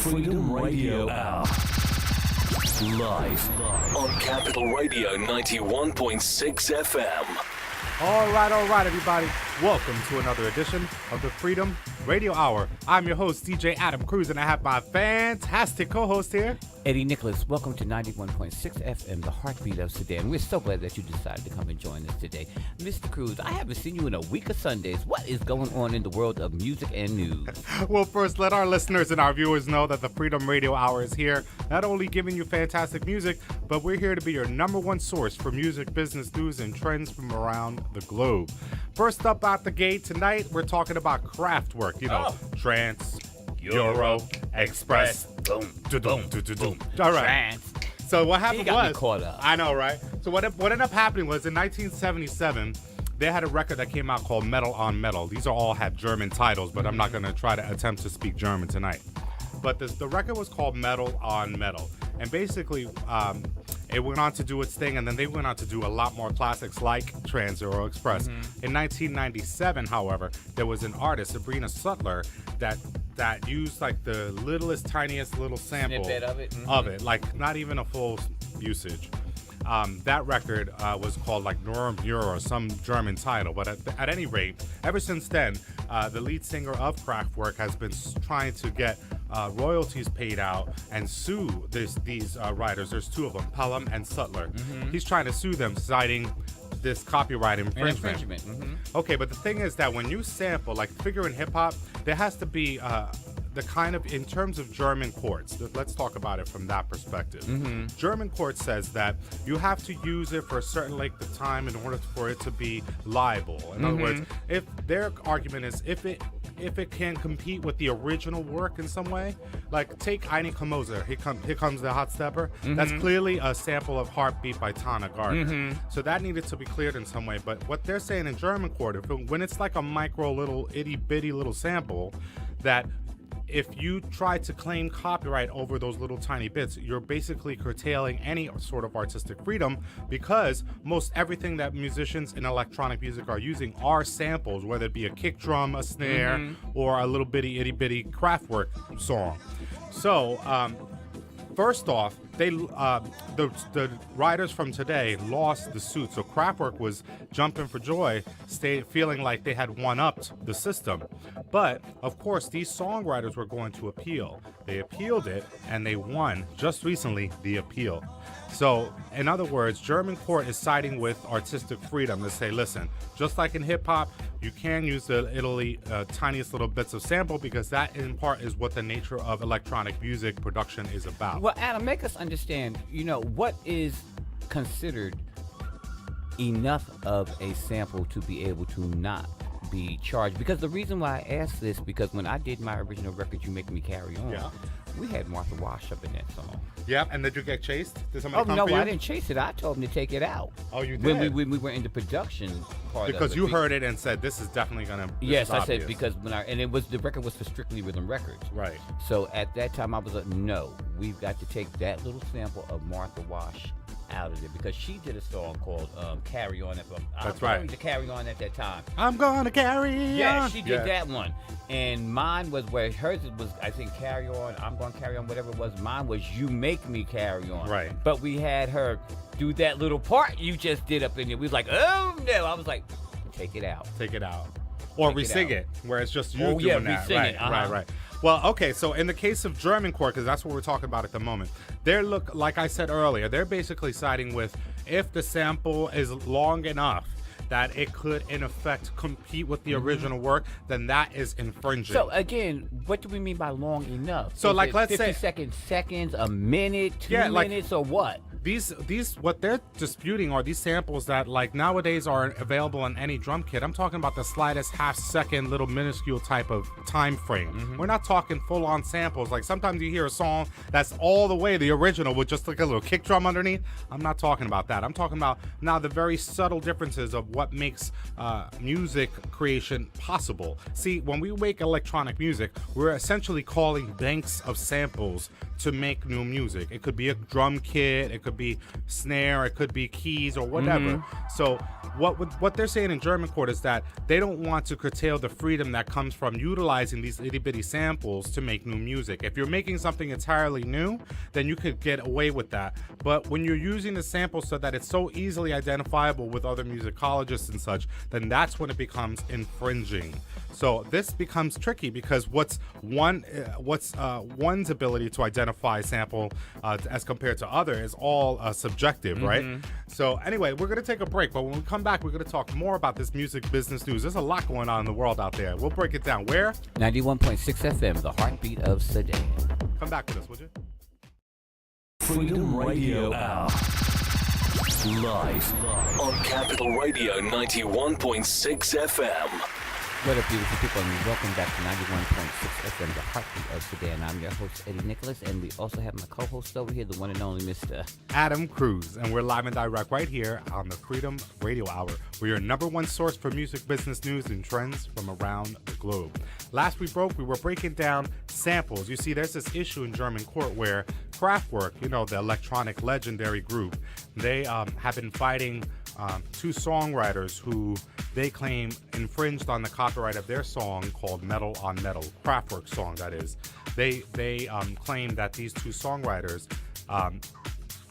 Freedom Radio Hour. Live on Capital Radio 91.6 FM. All right, everybody. Welcome to another edition of the Freedom Radio Hour. I'm your host, DJ Adam Cruz, and I have my fantastic co-host here, Eddie Nicholas. Welcome to 91.6 FM, the Heartbeat of Sudan. We're so glad that you decided to come and join us today. Mr. Cruz, I haven't seen you in a week of Sundays. What is going on in the world of music and news? Well, first, let our listeners and our viewers know that the Freedom Radio Hour is here, not only giving you fantastic music, but we're here to be your number one source for music, business, news, and trends from around the globe. First up out the gate tonight, we're talking about Kraftwerk, trance, Euro, Express, boom, boom, boom. All right. Trance. So what happened got me was, caught up. I know, right? So what ended up happening was in 1977, they had a record that came out called Metal on Metal. These all have German titles, but I'm not going to try to attempt to speak German tonight. But the record was called Metal on Metal. And basically, it went on to do its thing, and then they went on to do a lot more classics like Trans Euro Express. In 1997, however, there was an artist, Sabrina Sutler, that used like the littlest, tiniest little sample Snippet of it. Like not even a full usage. That record was called like Euro or some German title, but at any rate, ever since then, the lead singer of Kraftwerk has been trying to get royalties paid out and sue these writers. There's two of them, Pelham and Sutler. He's trying to sue them, citing this copyright infringement. Okay, but the thing is that when you sample, like figure in hip hop, there has to be the kind of, in terms of German courts, let's talk about it from that perspective. German court says that you have to use it for a certain length of time in order for it to be liable. In other words, if their argument is if it can compete with the original work in some way, like take Eine Komoser, Here Comes the Hot Stepper. That's clearly a sample of Heartbeat by Tana Gardner. So that needed to be cleared in some way. But what they're saying in German court, when it's like a micro little itty bitty little sample, that if you try to claim copyright over those little tiny bits, you're basically curtailing any sort of artistic freedom, because most everything that musicians in electronic music are using are samples, whether it be a kick drum, a snare, or a little bitty itty bitty Kraftwerk song. So, first off, the writers from today lost the suit, so Kraftwerk was jumping for joy, feeling like they had one-upped the system. But, of course, these songwriters were going to appeal. They appealed it, and they won, just recently, the appeal. So, in other words, German court is siding with artistic freedom to say, listen, just like in hip-hop, you can use the tiniest little bits of sample, because that, in part, is what the nature of electronic music production is about. Well, Adam, make us understand, what is considered enough of a sample to be able to not be charged? Because the reason why I asked this, because when I did my original record, You Make Me Carry On, we had Martha Wash up in that song. Yeah, and did you get chased? Did somebody come no, for you? I didn't chase it. I told him to take it out. Oh, you did? When we were in the production part because of it. you heard it and said, this is definitely going to Yes, I said, because the record was for Strictly Rhythm Records. Right. So at that time, I was like, no, we've got to take that little sample of Martha Wash out of it, because she did a song called Carry On. That's right. I'm going to carry on at that time. I'm going to carry on. Yeah, she did that one. And mine was where hers was, I think, Carry On, I'm going to carry on, whatever it was. Mine was You Make Me Carry On. Right. But we had her do that little part you just did up in there. We was like, oh, no. I was like, take it out. Take it out. Or re-sing it, where it's just you doing that. Re-sing it. Right. Well, okay, so in the case of German court, because that's what we're talking about at the moment, like I said earlier, they're basically siding with if the sample is long enough that it could, in effect, compete with the original work, then that is infringing. So, again, what do we mean by long enough? So, is like, it let's 50 say... seconds, a minute, 2 minutes, or what? These what they're disputing are these samples that, like, nowadays are available in any drum kit. I'm talking about the slightest half-second, little minuscule type of time frame. We're not talking full-on samples. Like, sometimes you hear a song that's all the way the original with just like a little kick drum underneath. I'm not talking about that. I'm talking about now the very subtle differences of what makes music creation possible. See, when we make electronic music, we're essentially calling banks of samples to make new music. It could be a drum kit, it could could be snare, it could be keys or whatever. So what they're saying in German court is that they don't want to curtail the freedom that comes from utilizing these itty bitty samples to make new music. If you're making something entirely new, then you could get away with that. But when you're using the sample so that it's so easily identifiable with other musicologists and such, then that's when it becomes infringing. So this becomes tricky because what's one's ability to identify a sample as compared to other is all subjective, right? So anyway, we're going to take a break, but when we come back, we're going to talk more about this music business news. There's a lot going on in the world out there. We'll break it down. Where? 91.6 FM, the Heartbeat of Sudan. Come back with us, would you? Freedom Radio Hour. Live on Capital Radio 91.6 FM. What up, beautiful people, and welcome back to 91.6 FM, the Heartbeat of Sudan. I'm your host, Eddie Nicholas, and we also have my co-host over here, the one and only Mr. Adam Cruz, and we're live and direct right here on the Freedom Radio Hour. We're your number one source for music business news and trends from around the globe. Last we were breaking down samples. You see, there's this issue in German court where Kraftwerk, the electronic legendary group, they have been fighting two songwriters who they claim infringed on the copyright of their song called Metal on Metal, Kraftwerk song that is. They claim that these two songwriters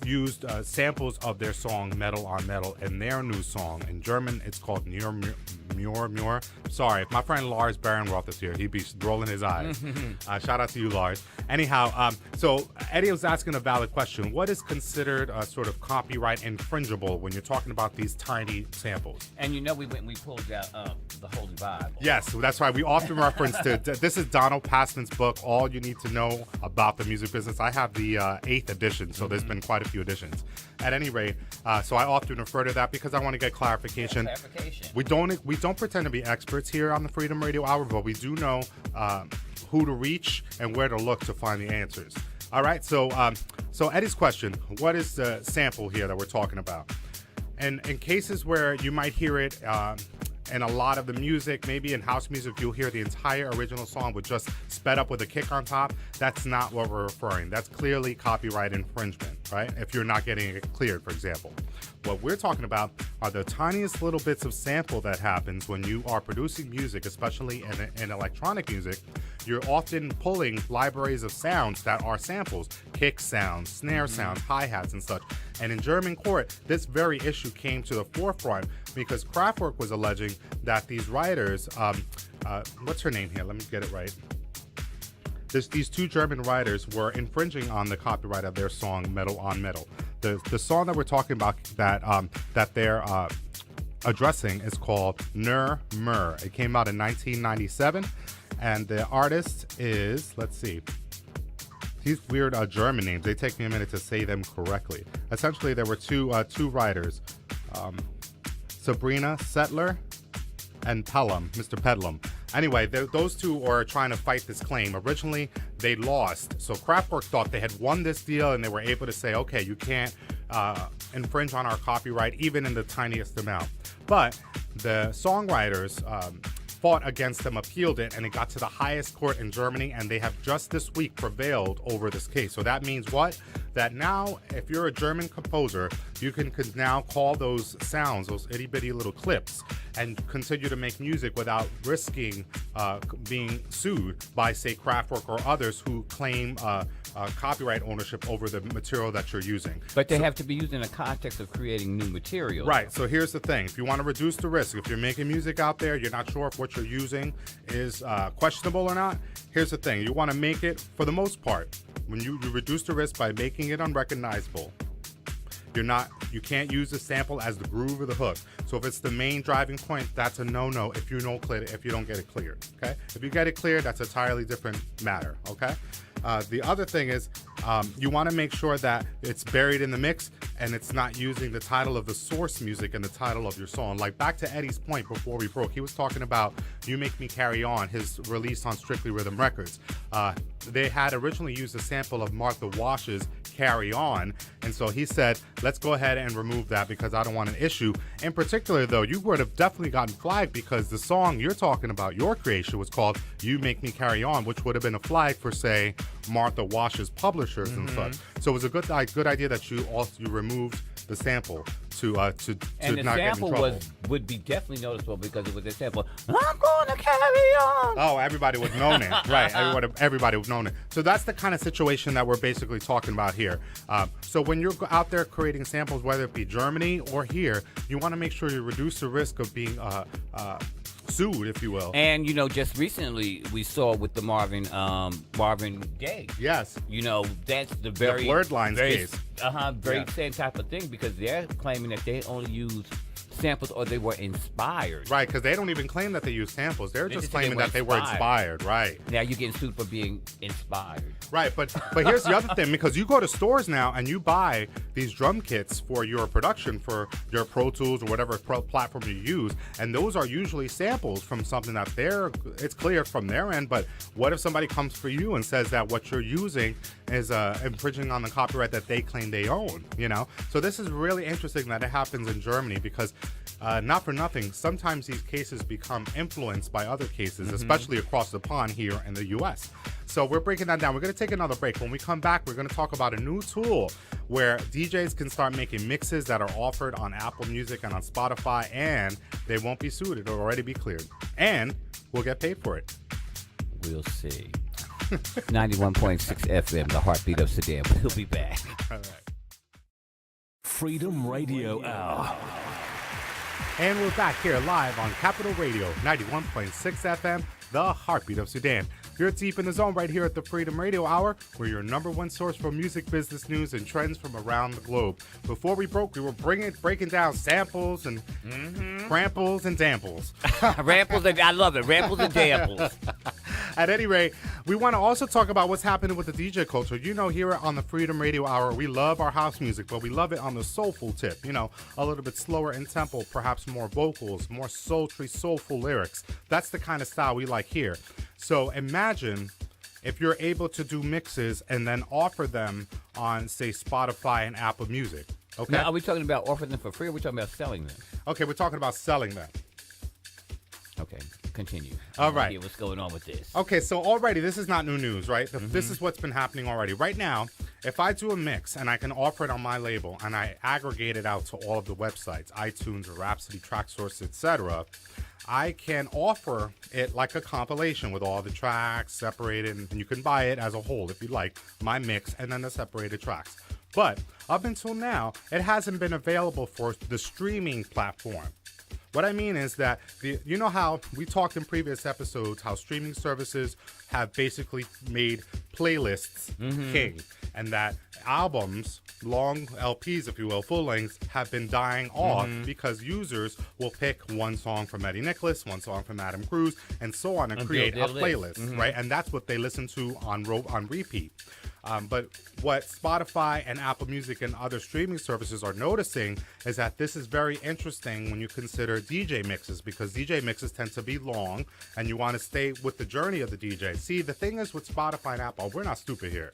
used samples of their song Metal on Metal in their new song. In German, it's called Mur. Sorry, if my friend Lars Barenroth is here, he'd be rolling his eyes. Shout out to you, Lars. Anyhow, so Eddie was asking a valid question. What is considered sort of copyright infringible when you're talking about these tiny samples? And we went and we pulled out the Holy Bible. Yes, that's why we often reference to, this is Donald Passman's book, All You Need to Know About the Music Business. I have the 8th edition, so there's been quite a few editions. At any rate, so I often refer to that because I want to get clarification. We don't pretend to be experts here on the Freedom Radio Hour, but we do know who to reach and where to look to find the answers. All right, so Eddie's question, what is the sample here that we're talking about? And in cases where you might hear it in a lot of the music, maybe in house music, you'll hear the entire original song with just sped up with a kick on top. That's not what we're referring. That's clearly copyright infringement, right? If you're not getting it cleared, for example. What we're talking about are the tiniest little bits of sample that happens when you are producing music, especially in electronic music. You're often pulling libraries of sounds that are samples, kick sounds, snare sounds, hi-hats and such. And in German court, this very issue came to the forefront because Kraftwerk was alleging that these writers, what's her name here? Let me get it right. These two German writers were infringing on the copyright of their song Metal on Metal. The song that we're talking about that they're addressing is called Nur Mur. It came out in 1997, and the artist is, let's see, these weird German names. They take me a minute to say them correctly. Essentially, there were two writers, Sabrina Settler and Pelham, Mr. Pedlam. Anyway, those two are trying to fight this claim. Originally, they lost. So Kraftwerk thought they had won this deal and they were able to say, okay, you can't infringe on our copyright even in the tiniest amount. But the songwriters fought against them, appealed it, and it got to the highest court in Germany, and they have just this week prevailed over this case. So that means what? That now, if you're a German composer, you can now call those sounds, those itty bitty little clips, and continue to make music without risking being sued by, say, Kraftwerk or others who claim copyright ownership over the material that you're using. But they have to be used in the context of creating new material. Right. So here's the thing. If you want to reduce the risk, if you're making music out there, you're not sure if what you're using is questionable or not, here's the thing. You want to make it, for the most part, when you reduce the risk by making it unrecognizable, you can't use the sample as the groove or the hook. So if it's the main driving point, that's a no-no if you don't get it cleared, okay? If you get it cleared, that's an entirely different matter, okay? The other thing is you want to make sure that it's buried in the mix and it's not using the title of the source music and the title of your song. Like back to Eddie's point before we broke, he was talking about You Make Me Carry On, his release on Strictly Rhythm Records. They had originally used a sample of Martha Wash's Carry On, And so he said, let's go ahead and remove that because I don't want an issue. In particular, though, you would have definitely gotten flagged because the song you're talking about, your creation, was called You Make Me Carry On, which would have been a flag for, say, Martha Wash's publishers and such. So it was a good idea that you removed the sample to and not the get in sample trouble. would be definitely noticeable because it was a sample. I'm gonna carry on. Oh, everybody would know it. Right, everybody would know it. So that's the kind of situation that we're basically talking about here. So when you're out there creating samples, whether it be Germany or here, you want to make sure you reduce the risk of being sued, if you will. And just recently we saw with the Marvin Gaye. Yes. That's the very Blurred Lines case. Very same type of thing because they're claiming that they only use samples or they were inspired. Right, because they don't even claim that they use samples. They're just claiming that they were inspired. Right. Now you're getting sued for being inspired. Right, but here's the other thing, because you go to stores now and you buy these drum kits for your production, for your Pro Tools or whatever platform you use, and those are usually samples from something that it's clear from their end, but what if somebody comes for you and says that what you're using is infringing on the copyright that they claim they own, So this is really interesting that it happens in Germany because not for nothing, sometimes these cases become influenced by other cases, especially across the pond here in the U.S. So we're breaking that down. We're going to take another break. When we come back, we're going to talk about a new tool where DJs can start making mixes that are offered on Apple Music and on Spotify, and they won't be sued. It'll already be cleared. And we'll get paid for it. We'll see. 91.6 FM, the Heartbeat of Sudan. We'll be back. All right. Freedom Radio Hour. And we're back here live on Capital Radio, 91.6 FM, the Heartbeat of Sudan. You're deep in the zone right here at the Freedom Radio Hour. We're your number one source for music, business news, and trends from around the globe. Before we broke, we were breaking down samples and cramples and damples. Ramples, I love it. Ramples and damples. At any rate, we want to also talk about what's happening with the DJ culture. Here on the Freedom Radio Hour, we love our house music, but we love it on the soulful tip. A little bit slower in tempo, perhaps more vocals, more sultry, soulful lyrics. That's the kind of style we like here. So imagine if you're able to do mixes and then offer them on, say, Spotify and Apple Music. Okay. Now, are we talking about offering them for free or are we talking about selling them? Okay, we're talking about selling them. Okay, continue. All right. Hear what's going on with this? Okay, so already this is not new news, right? This is what's been happening already. Right now, if I do a mix and I can offer it on my label and I aggregate it out to all of the websites, iTunes or Rhapsody, TrackSource, etc., I can offer it like a compilation with all the tracks separated, and you can buy it as a whole if you like, my mix and then the separated tracks. But up until now, it hasn't been available for the streaming platform. What I mean is that, you know how we talked in previous episodes how streaming services have basically made playlists king, and that albums, long LPs, if you will, full lengths, have been dying off because users will pick one song from Eddie Nicholas, one song from Adam Cruz, and so on, and create a playlist, right? And that's what they listen to on repeat. But what Spotify and Apple Music and other streaming services are noticing is that this is very interesting when you consider DJ mixes, because DJ mixes tend to be long and you want to stay with the journey of the DJ. See, the thing is with Spotify and Apple, we're not stupid here.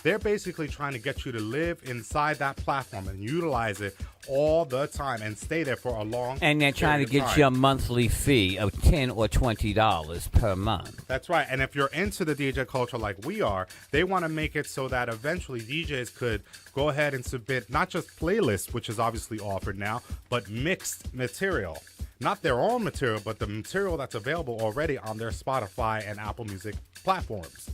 They're basically trying to get you to live inside that platform and utilize it all the time and stay there for a long And they're trying to get you a monthly fee of $10 or $20 per month. That's right. And if you're into the DJ culture like we are, they want to make it so that eventually DJs could go ahead and submit not just playlists, which is obviously offered now, but mixed material. Not their own material, but the material that's available already on their Spotify and Apple Music platforms.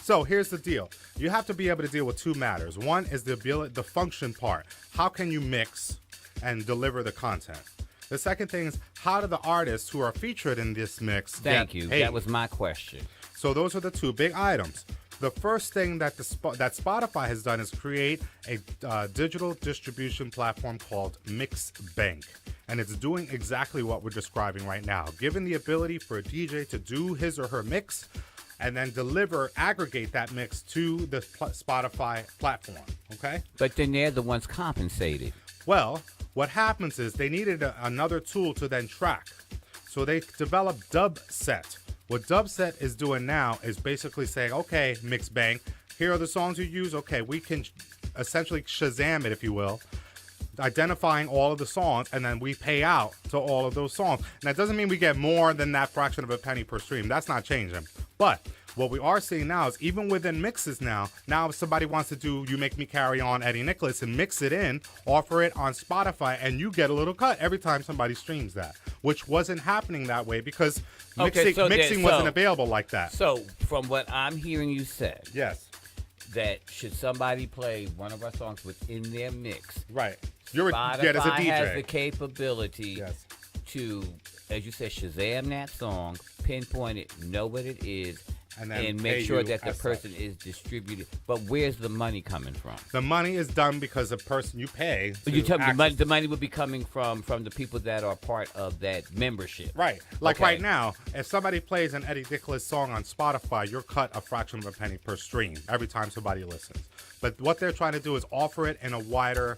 So here's the deal. You have to be able to deal with two matters. One is the function part. How can you mix and deliver the content? The second thing is, how do the artists who are featured in this mix Thank you. paid? That was my question. So those are the two big items. The first thing that that Spotify has done is create a digital distribution platform called Mixbank. And it's doing exactly what we're describing right now, giving the ability for a DJ to do his or her mix and then aggregate that mix to the Spotify platform, okay? But then they're the ones compensated. Well, what happens is they needed another tool to then track. So they developed Dubset. What Dubset is doing now is basically saying, okay, Mixbank, here are the songs you use. Okay, we can essentially Shazam it, if you will, identifying all of the songs, and then we pay out to all of those songs. And that doesn't mean we get more than that fraction of a penny per stream. That's not changing. But what we are seeing now is even within mixes now if somebody wants to do You Make Me Carry On Eddie Nicholas and mix it in, offer it on Spotify, and you get a little cut every time somebody streams that, which wasn't happening that way because mixing wasn't available like that. So from what I'm hearing you say, yes, that should somebody play one of our songs within their mix, right? Spotify as a DJ. has the capability Yes. to, as you said, Shazam that song, pinpoint it, know what it is, and make sure that the person is distributed. But where's the money coming from? The money is done because the person you pay. You tell me the money would be coming from the people that are part of that membership. Right. Like right now, if somebody plays an Eddie Nicholas song on Spotify, you're cut a fraction of a penny per stream every time somebody listens. But what they're trying to do is offer it in a wider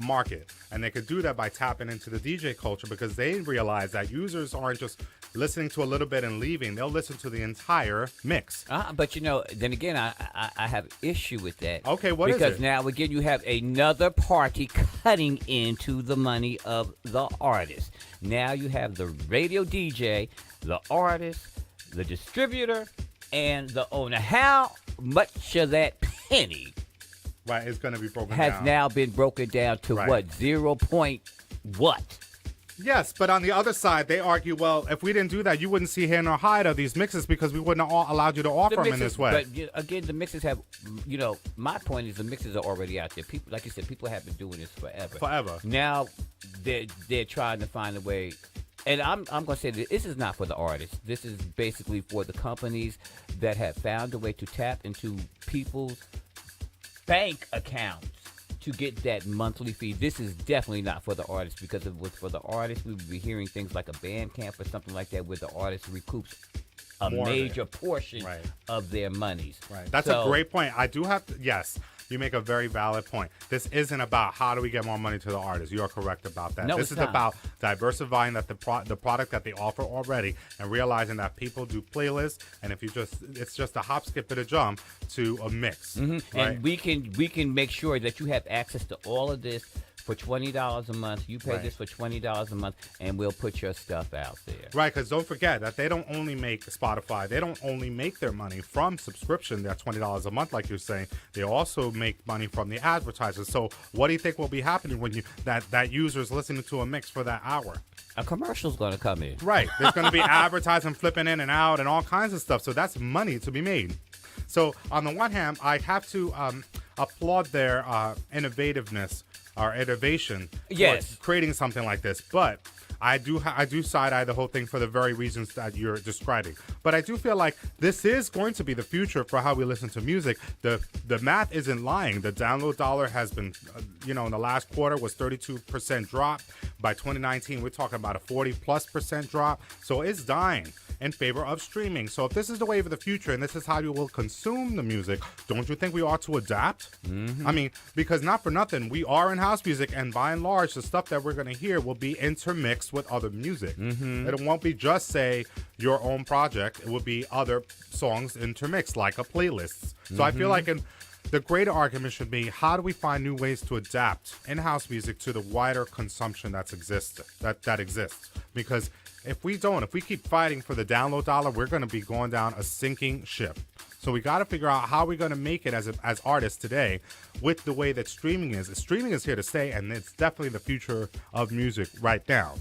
market, and they could do that by tapping into the DJ culture because they realize that users aren't just listening to a little bit and leaving. They'll listen to the entire mix. But then again, I have issue with that. Okay, what is it? Because now again you have another party cutting into the money of the artist. Now you have the radio DJ, the artist, the distributor, and the owner. How much of that penny Right, it's going to be broken has down. now been broken down to what? 0. What? Yes, but on the other side, they argue, well, if we didn't do that, you wouldn't see hair nor hide of these mixes because we wouldn't have allowed you to offer them in this way. But again, the mixes have, my point is the mixes are already out there. People, like you said, people have been doing this forever. Now they're trying to find a way. And I'm going to say that this is not for the artists. This is basically for the companies that have found a way to tap into people's bank accounts to get that monthly fee. This is definitely not for the artists, because if it was for the artists, we would be hearing things like a Bandcamp or something like that where the artist recoups a major portion of their monies. Right. That's a great point. I do have to, yes, you make a very valid point. This isn't about how do we get more money to the artist. You are correct about that. No, this is about diversifying the product that they offer already and realizing that people do playlists, and if it's just a hop, skip, and a jump to a mix. Mm-hmm. Right? And we can make sure that you have access to all of this for $20 a month. You pay this for $20 a month, and we'll put your stuff out there. Right, because don't forget that they don't only make Spotify. They don't only make their money from subscription, that $20 a month, like you're saying. They also make money from the advertisers. So what do you think will be happening when that user's listening to a mix for that hour? A commercial's going to come in. Right. There's going to be advertising flipping in and out and all kinds of stuff. So that's money to be made. So on the one hand, I have to applaud their innovativeness or innovation towards creating something like this. But I do side-eye the whole thing for the very reasons that you're describing. But I do feel like this is going to be the future for how we listen to music. The math isn't lying. The download dollar has been, in the last quarter was 32% drop. By 2019, we're talking about a 40+% drop. So it's dying in favor of streaming. So if this is the wave of the future and this is how you will consume the music, don't you think we ought to adapt? Mm-hmm. I mean, because not for nothing, we are in house music, and by and large, the stuff that we're going to hear will be intermixed with other music. Mm-hmm. It won't be just, say, your own project. It will be other songs intermixed, like a playlist. So I feel like the greater argument should be, how do we find new ways to adapt in-house music to the wider consumption that exists? Because if we keep fighting for the download dollar, we're going to be going down a sinking ship. So we got to figure out how we're going to make it as artists today with the way that streaming is. Streaming is here to stay, and it's definitely the future of music right now.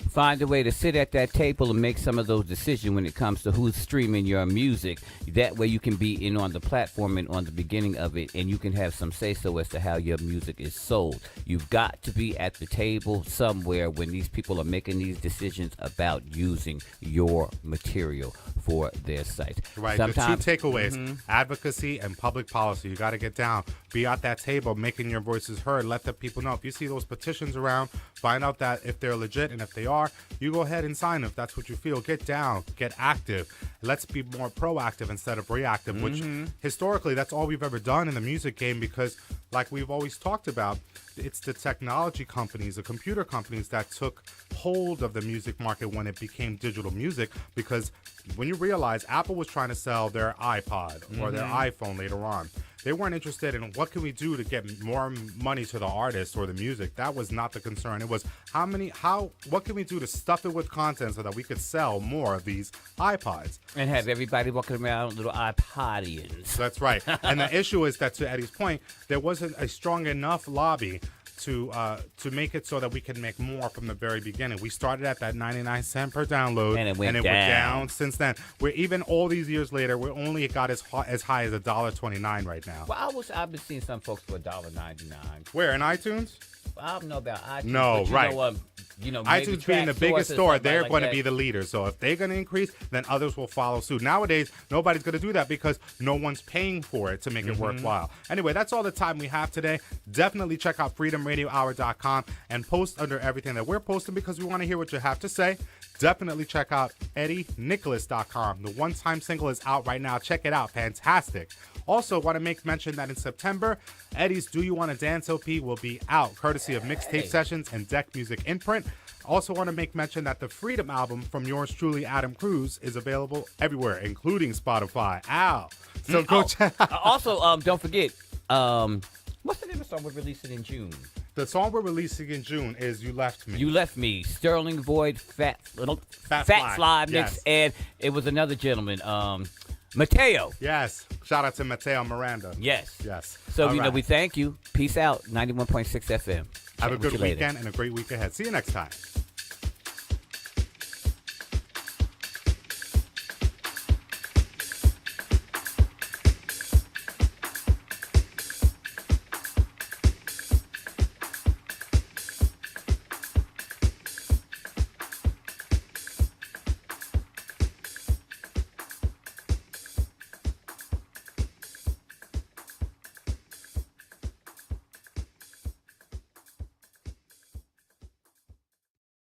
Find a way to sit at that table and make some of those decisions when it comes to who's streaming your music. That way you can be in on the platform and on the beginning of it, and you can have some say-so as to how your music is sold. You've got to be at the table somewhere when these people are making these decisions about using your material for their site. Right. Sometimes, the two takeaways, advocacy and public policy. You got to get down. Be at that table making your voices heard. Let the people know. If you see those petitions around, find out that if they're legit, and if they are, you go ahead and sign if that's what you feel. Get down. Get active. Let's be more proactive instead of reactive, which historically that's all we've ever done in the music game, because like we've always talked about, it's the technology companies, the computer companies that took hold of the music market when it became digital music. Because when you realize Apple was trying to sell their iPod or their iPhone later on, they weren't interested in what can we do to get more money to the artist or the music. That was not the concern. It was what can we do to stuff it with content so that we could sell more of these iPods and have everybody walking around little iPodians. That's right. And the issue is that, to Eddie's point, there wasn't a strong enough lobby to make it so that we can make more from the very beginning. We started at that 99 cent per download, and it went down since then. We're even all these years later, we only got as high as $1.29 right now. Well, I've been seeing some folks for $1.99. Where, in iTunes? I don't know about iTunes. No, but right. Maybe iTunes being the biggest store, they're like going to that. be the leader. So if they're going to increase, then others will follow suit. Nowadays, nobody's going to do that because no one's paying for it to make it worthwhile. Anyway, that's all the time we have today. Definitely check out freedomradiohour.com and post under everything that we're posting because we want to hear what you have to say. Definitely check out EddieNicholas.com. The one-time single is out right now. Check it out. Fantastic. Also, want to make mention that in September, Eddie's Do You Want to Dance LP will be out, courtesy of Mixtape Sessions and Deck Music Imprint. Also want to make mention that the Freedom album from yours truly, Adam Cruz, is available everywhere, including Spotify. Ow. So go check out. Also, don't forget, what's the name of the song we're releasing in June? The song we're releasing in June is You Left Me. You Left Me. Sterling Void, Fat Fly mix, yes. and it was another gentleman, Mateo. Yes. Shout out to Mateo Miranda. Yes. Yes. So, All right. we thank you. Peace out. 91.6 FM. Have a Check with good you later. weekend and a great week ahead. See you next time.